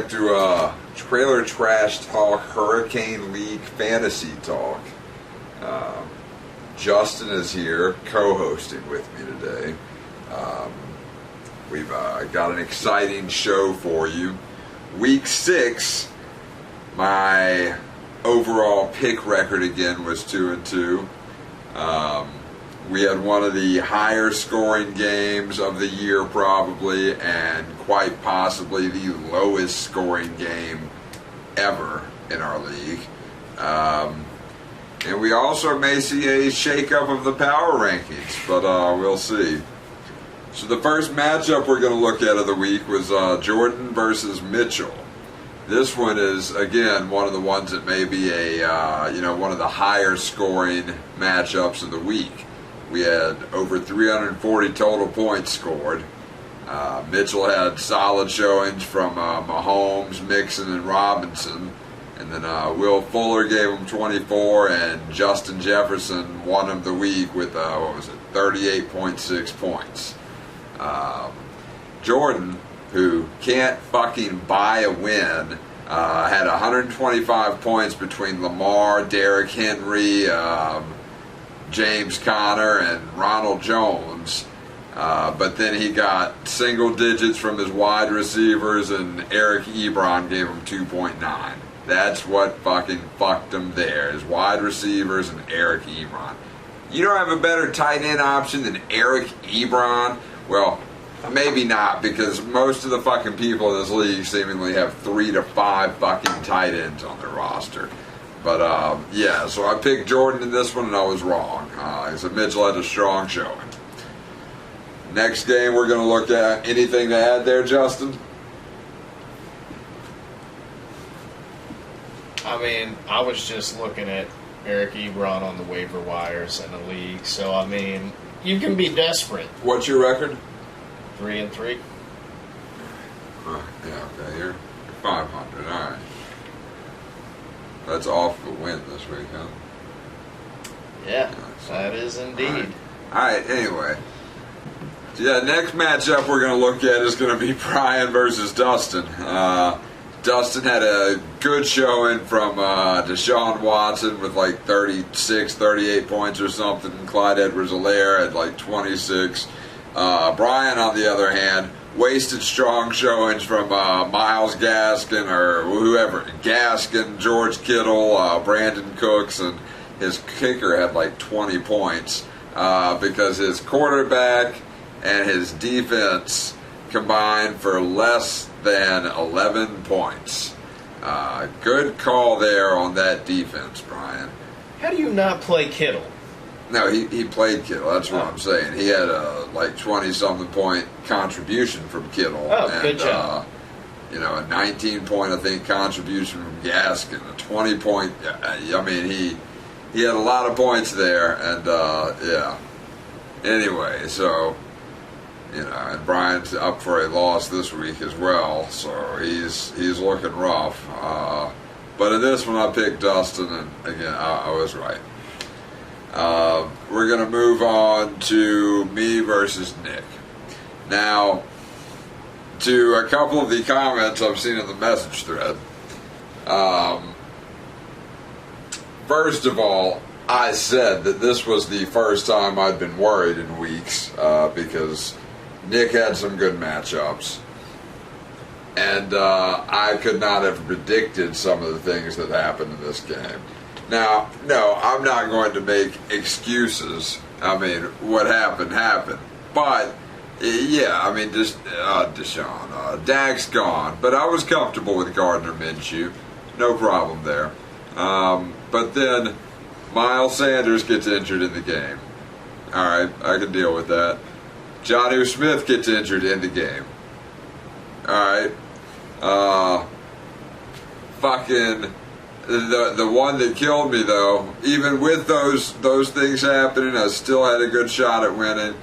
back to Trailer Trash Talk Hurricane League Fantasy Talk. Justin is here co-hosting with me today. We've got an exciting show for you. Week 6, my overall pick record again was 2-2. We had one of the higher scoring games of the year probably, and quite possibly the lowest scoring game ever in our league. And we also may see a shakeup of the power rankings, but we'll see. So the first matchup we're going to look at of the week was Jordan versus Mitchell. This one is, again, one of the ones that may be one of the higher scoring matchups of the week. We had over 340 total points scored. Mitchell had solid showings from Mahomes, Mixon, and Robinson. And then Will Fuller gave him 24, and Justin Jefferson won him the week with, 38.6 points. Jordan, who can't fucking buy a win, had 125 points between Lamar, Derrick Henry, James Conner, and Ronald Jones. But then he got single digits from his wide receivers, and Eric Ebron gave him 2.9. That's what fucking fucked him there, his wide receivers and Eric Ebron. You don't have a better tight end option than Eric Ebron? Well, maybe not, because most of the fucking people in this league seemingly have 3 to 5 fucking tight ends on their roster. But, so I picked Jordan in this one, and I was wrong. So Mitchell had a strong showing. Next game we're going to look at. Anything to add there, Justin? I mean, I was just looking at Eric Ebron on the waiver wires in the league. So, I mean, you can be desperate. What's your record? 3-3. Okay, you're 500. All right. That's off the win this week, huh? Yeah, that is indeed. All right, anyway. So next matchup we're going to look at is going to be Brian versus Dustin. Dustin had a good showing from Deshaun Watson with like 36, 38 points or something. Clyde Edwards-Helaire had like 26. Brian, on the other hand, wasted strong showings from Myles Gaskin or whoever. Gaskin, George Kittle, Brandon Cooks, and his kicker had like 20 points because his quarterback and his defense combined for less than 11 points. Good call there on that defense, Brian. How do you not play Kittle? No, he played Kittle. That's what I'm saying. He had a 20-something point contribution from Kittle. Oh, and, good job. A 19-point, I think, contribution from Gaskin. A 20-point. I mean, he had a lot of points there, and Anyway, so and Brian's up for a loss this week as well, so he's looking rough. But in this one, I picked Dustin, and again, I was right. We're going to move on to me versus Nick. Now, to a couple of the comments I've seen in the message thread. First of all, I said that this was the first time I'd been worried in weeks because Nick had some good matchups. And I could not have predicted some of the things that happened in this game. Now, no, I'm not going to make excuses. I mean, what happened, happened. But, yeah, I mean, just Deshaun. Dak's gone. But I was comfortable with Gardner Minshew. No problem there. But then Miles Sanders gets injured in the game. All right, I can deal with that. Jonnu Smith gets injured in the game. All right. Fucking... The one that killed me, though, even with those things happening, I still had a good shot at winning.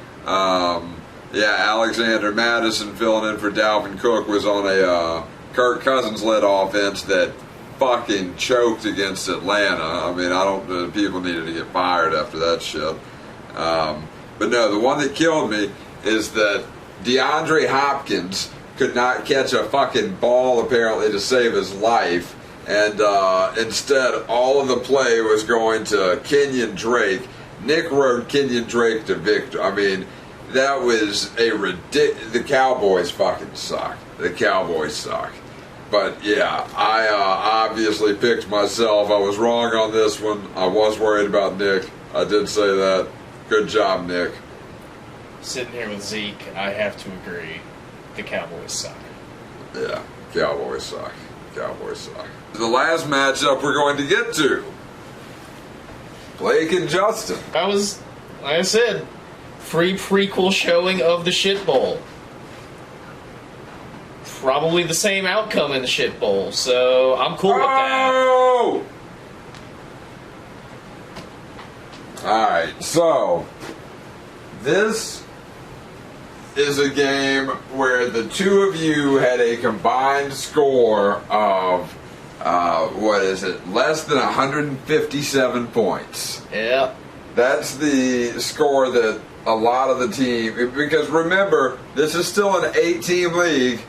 Alexander Madison filling in for Dalvin Cook was on a Kirk Cousins-led offense that fucking choked against Atlanta. I mean, people needed to get fired after that shit. But no, the one that killed me is that DeAndre Hopkins could not catch a fucking ball apparently to save his life, and instead all of the play was going to Kenyon Drake. Nick rode Kenyon Drake to victory. I mean, that was a ridiculous. The Cowboys fucking suck. The Cowboys suck. But yeah, I obviously picked myself. I was wrong on this one. I was worried about Nick. I did say that. Good job, Nick. Sitting here with Zeke, I have to agree. The Cowboys suck. Yeah, Cowboys suck. Cowboys suck. The last matchup we're going to get to. Blake and Justin. That was, like I said, free prequel showing of the Shit Bowl. Probably the same outcome in the Shit Bowl, so I'm cool with that. Oh! Alright, so this is a game where the two of you had a combined score of less than 157 points. Yeah. That's the score that a lot of the team, because remember, this is still an 8-team league.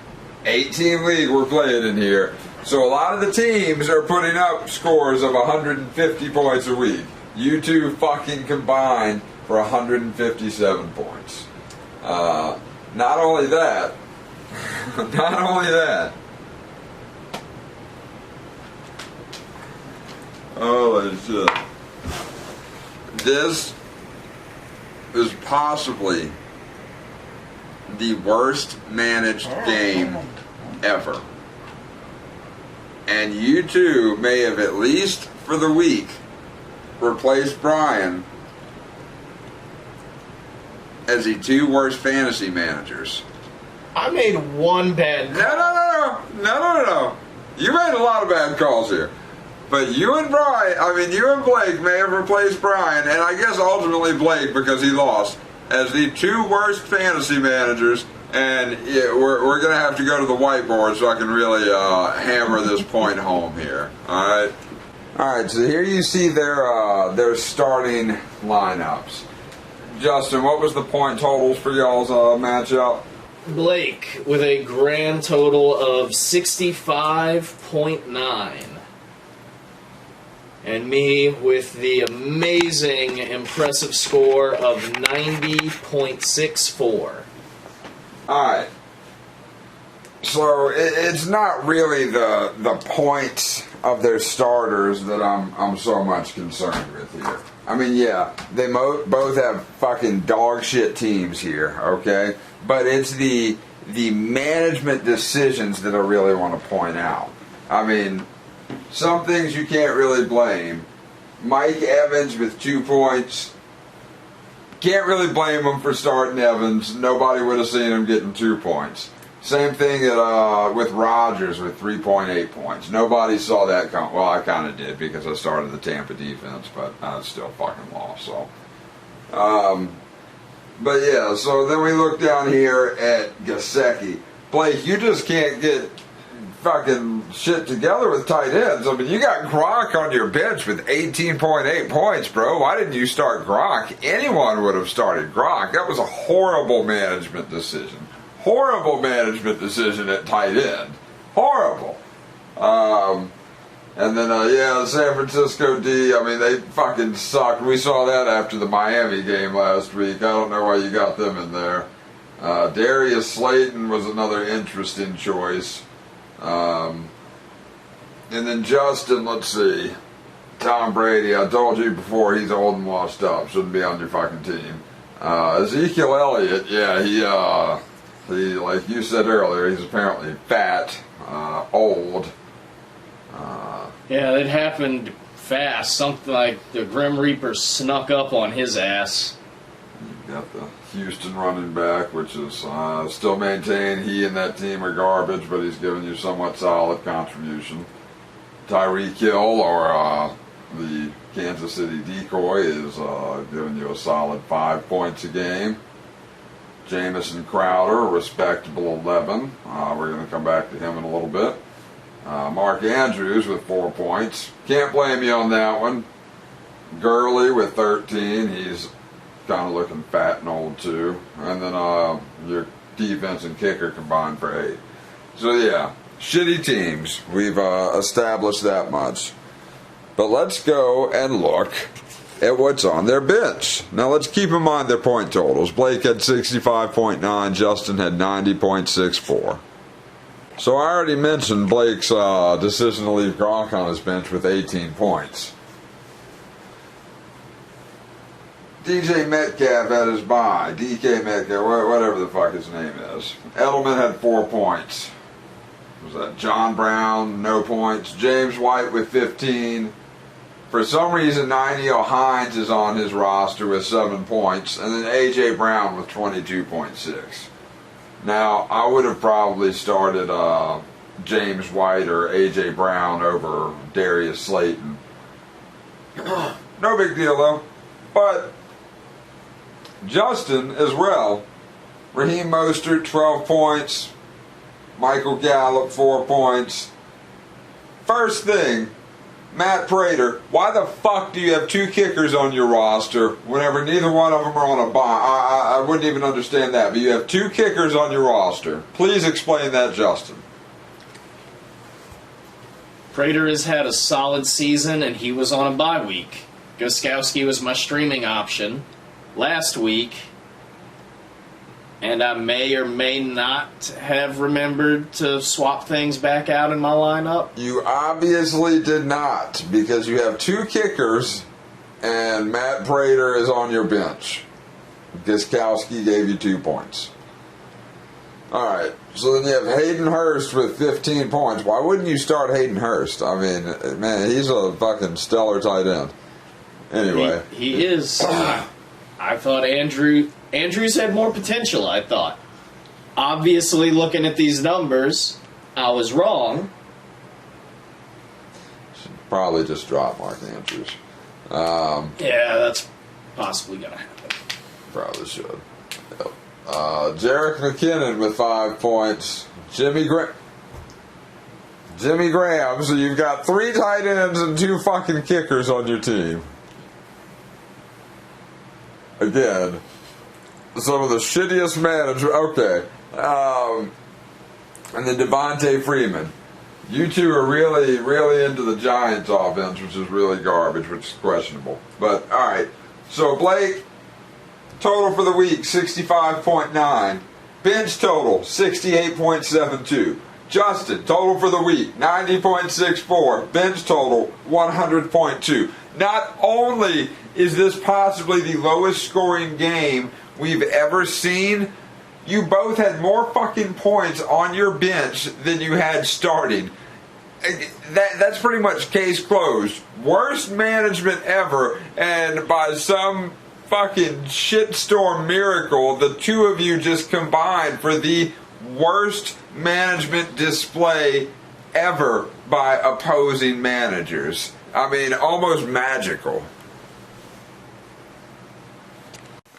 8-team league we're playing in here. So a lot of the teams are putting up scores of 150 points a week. You two fucking combined for 157 points. Not only that, holy shit. This is possibly the worst managed game ever. And you two may have, at least for the week, replaced Brian as the two worst fantasy managers. I made one bad call. No. You made a lot of bad calls here. But you and Blake may have replaced Brian, and I guess ultimately Blake, because he lost, as the two worst fantasy managers. And yeah, we're going to have to go to the whiteboard so I can really hammer this point home here. All right, so here you see their starting lineups. Justin, what was the point totals for y'all's matchup? Blake with a grand total of 65.9. And me with the amazing, impressive score of 90.64. Alright. So it's not really the points of their starters that I'm so much concerned with here. I mean, yeah, they both have fucking dog shit teams here, okay? But it's the management decisions that I really want to point out. I mean, some things you can't really blame. Mike Evans with 2 points. Can't really blame him for starting Evans. Nobody would have seen him getting 2 points. Same thing with Rodgers with 3.8 points. Nobody saw that come. Well, I kind of did because I started the Tampa defense, but I still fucking lost. So, but yeah. So then we look down here at Gesicki. Blake, you just can't get fucking shit together with tight ends. I mean, you got Gronk on your bench with 18.8 points, bro. Why didn't you start Gronk? Anyone would have started Gronk. That was a horrible management decision. Horrible management decision at tight end. Horrible. And then, the San Francisco D, I mean, they fucking sucked. We saw that after the Miami game last week. I don't know why you got them in there. Darius Slayton was another interesting choice. And then Justin, let's see. Tom Brady, I told you before, he's old and washed up. Shouldn't be on your fucking team. Ezekiel Elliott, yeah, he, like you said earlier, he's apparently fat, old. Yeah, that happened fast. Something like the Grim Reaper snuck up on his ass. You got the Houston running back, which is still maintained. He and that team are garbage, but he's given you somewhat solid contribution. Tyreek Hill, or the Kansas City decoy, is giving you a solid 5 points a game. Jamison Crowder, respectable 11. We're going to come back to him in a little bit. Mark Andrews with 4 points. Can't blame you on that one. Gurley with 13. He's kind of looking fat and old too. And then your defense and kicker combined for 8. So yeah, shitty teams. We've established that much. But let's go and look at what's on their bench. Now let's keep in mind their point totals. Blake had 65.9, Justin had 90.64. So I already mentioned Blake's decision to leave Gronk on his bench with 18 points. DJ Metcalf had his bye. DK Metcalf, whatever the fuck his name is. Edelman had 4 points. Was that John Brown, no points. James White with 15. For some reason, Nineil Hines is on his roster with 7 points. And then A.J. Brown with 22.6. Now, I would have probably started James White or A.J. Brown over Darius Slayton. No big deal, though. But Justin as well. Raheem Mostert, 12 points. Michael Gallup, 4 points. First thing, Matt Prater, why the fuck do you have 2 kickers on your roster whenever neither one of them are on a bye? I wouldn't even understand that, but you have 2 kickers on your roster. Please explain that, Justin. Prater has had a solid season, and he was on a bye week. Gostkowski was my streaming option last week, and I may or may not have remembered to swap things back out in my lineup. You obviously did not, because you have 2 kickers, and Matt Prater is on your bench. Gostkowski gave you 2 points. Alright, so then you have Hayden Hurst with 15 points. Why wouldn't you start Hayden Hurst? I mean, man, he's a fucking stellar tight end. Anyway. He is. I thought Andrews had more potential, I thought. Obviously, looking at these numbers, I was wrong. Should probably just drop Mark Andrews. Yeah, that's possibly going to happen. Probably should. Yep. Jerick McKinnon with 5 points. Jimmy Graham. So you've got 3 tight ends and 2 fucking kickers on your team. Again, some of the shittiest management. Okay. And then Devontae Freeman. You two are really, really into the Giants offense, which is really garbage, which is questionable. But, alright. So, Blake, total for the week, 65.9. Bench total, 68.72. Justin, total for the week, 90.64. Bench total, 100.2. Not only is this possibly the lowest scoring game we've ever seen, you both had more fucking points on your bench than you had starting. That's pretty much case closed. Worst management ever, and by some fucking shitstorm miracle, the 2 of you just combined for the worst management display ever by opposing managers. I mean, almost magical.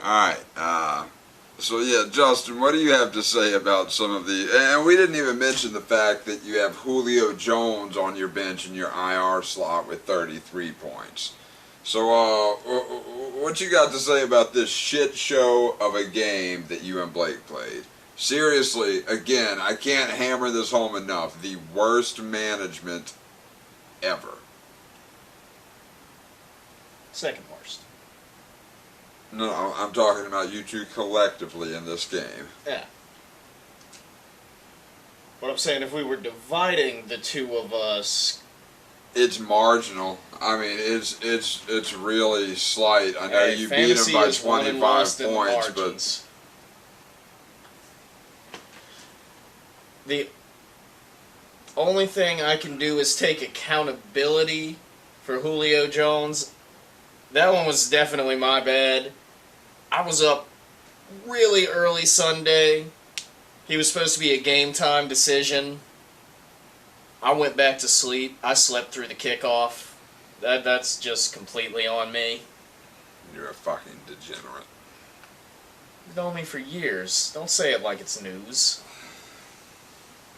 Alright, so yeah, Justin, what do you have to say about some of the... And we didn't even mention the fact that you have Julio Jones on your bench in your IR slot with 33 points. So, what you got to say about this shit show of a game that you and Blake played? Seriously, again, I can't hammer this home enough. The worst management ever. Second worst. No, I'm talking about you two collectively in this game. Yeah. What I'm saying, if we were dividing the 2 of us... It's marginal. I mean, it's really slight. I know you beat him by 25 points, but... The only thing I can do is take accountability for Julio Jones. That one was definitely my bad. I was up really early Sunday. He was supposed to be a game time decision. I went back to sleep. I slept through the kickoff. That's just completely on me. You're a fucking degenerate. You've known me for years. Don't say it like it's news.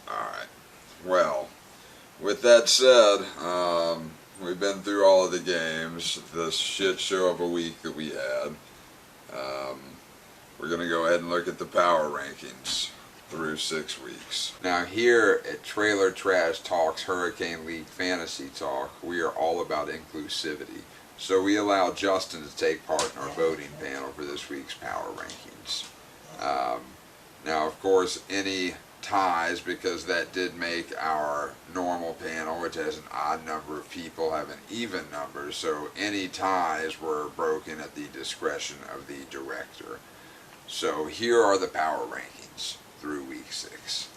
Alright. Well, with that said, we've been through all of the games, this shit show of a week that we had. we're going to go ahead and look at the power rankings through 6 weeks. Now here at Trailer Trash Talks Hurricane League Fantasy Talk, we are all about inclusivity. So we allow Justin to take part in our voting panel for this week's power rankings. Now of course any ties, because that did make our normal panel, which has an odd number of people, have an even number, so any ties were broken at the discretion of the director. So here are the power rankings through week 6.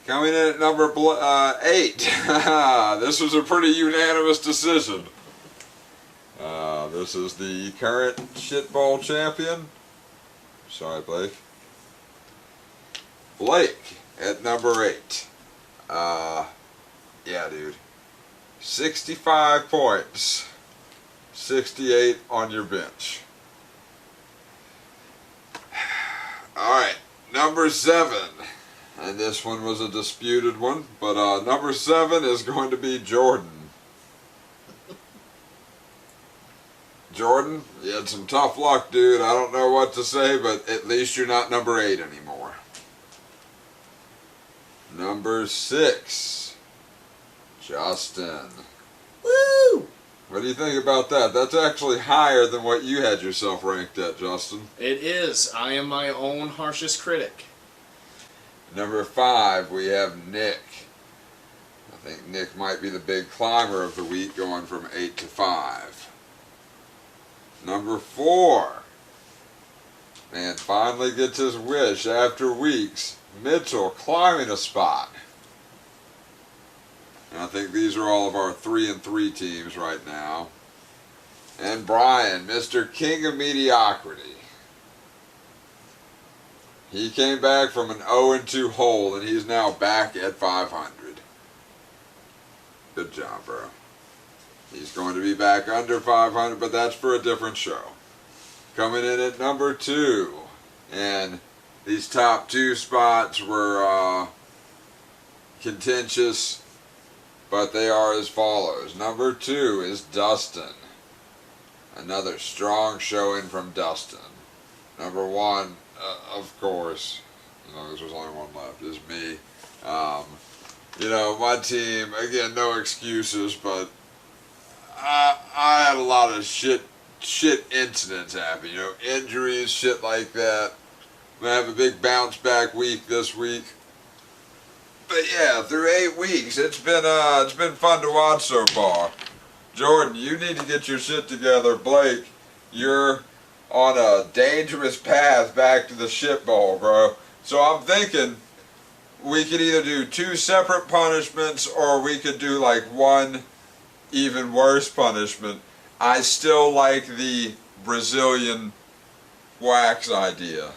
Coming in at number 8. This was a pretty unanimous decision. This is the current shitball champion. Sorry, Blake. Blake at number 8. Yeah, dude. 65 points. 68 on your bench. Alright, number 7. And this one was a disputed one, but number 7 is going to be Jordan. Jordan, you had some tough luck, dude. I don't know what to say, but at least you're not number 8 anymore. Number 6, Justin. Woo! What do you think about that? That's actually higher than what you had yourself ranked at, Justin. It is. I am my own harshest critic. Number 5, we have Nick. I think Nick might be the big climber of the week, going from 8 to 5. Number 4, man, finally gets his wish after weeks. Mitchell climbing a spot. And I think these are all of our 3-3 teams right now. And Brian, Mr. King of Mediocrity. He came back from an 0-2 hole, and he's now back at 500. Good job, bro. He's going to be back under 500, but that's for a different show. Coming in at number 2. And these top 2 spots were contentious, but they are as follows. Number 2 is Dustin. Another strong showing from Dustin. Number 1, of course, as long as there's only one left, is me. You know, my team, again, no excuses, but I had a lot of shit incidents happen, you know, injuries, shit like that. I'm going to have a big bounce back week this week. But yeah, through 8 weeks, it's been fun to watch so far. Jordan, you need to get your shit together. Blake, you're on a dangerous path back to the shit bowl, bro. So I'm thinking we could either do 2 separate punishments, or we could do like one even worse punishment. I still like the Brazilian wax idea.